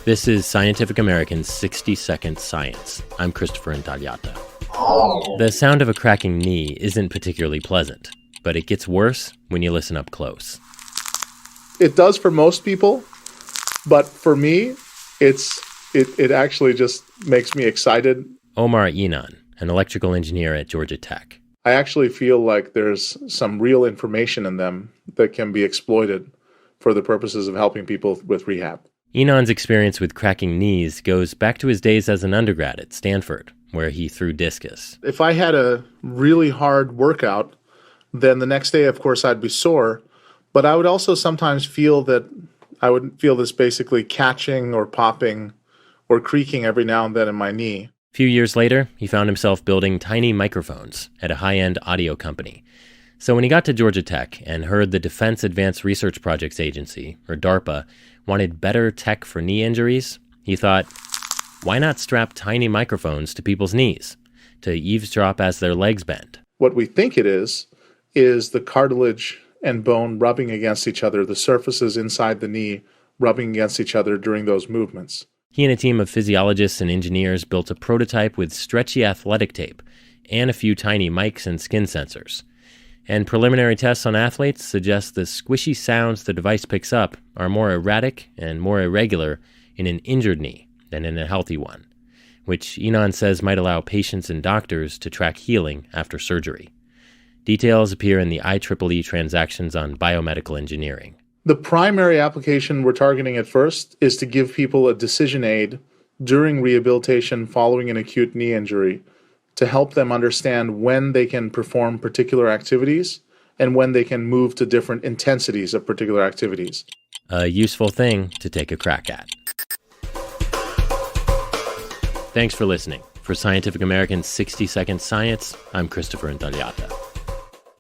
This is Scientific American's 60-Second Science. I'm Christopher Intagliata. The sound of a cracking knee isn't particularly pleasant, but it gets worse when you listen up close. It does for most people, but for me, it actually just makes me excited. Omar Inan, an electrical engineer at Georgia Tech. I actually feel like there's some real information in them that can be exploited for the purposes of helping people with rehab. Inan's experience with cracking knees goes back to his days as an undergrad at Stanford, where he threw discus. If I had a really hard workout, then the next day, of course, I'd be sore. But I would also sometimes feel that I would feel this basically catching or popping or creaking every now and then in my knee. A few years later, he found himself building tiny microphones at a high-end audio company. So when he got to Georgia Tech and heard the Defense Advanced Research Projects Agency, or DARPA, wanted better tech for knee injuries, he thought, why not strap tiny microphones to people's knees to eavesdrop as their legs bend? What we think it is the cartilage and bone rubbing against each other, the surfaces inside the knee rubbing against each other during those movements. He and a team of physiologists and engineers built a prototype with stretchy athletic tape and a few tiny mics and skin sensors. And preliminary tests on athletes suggest the squishy sounds the device picks up are more erratic and more irregular in an injured knee than in a healthy one, which Inan says might allow patients and doctors to track healing after surgery. Details appear in the IEEE Transactions on Biomedical Engineering. The primary application we're targeting at first is to give people a decision aid during rehabilitation following an acute knee injury to help them understand when they can perform particular activities and when they can move to different intensities of particular activities. A useful thing to take a crack at. Thanks for listening. For Scientific American's 60-Second Science, I'm Christopher Intagliata.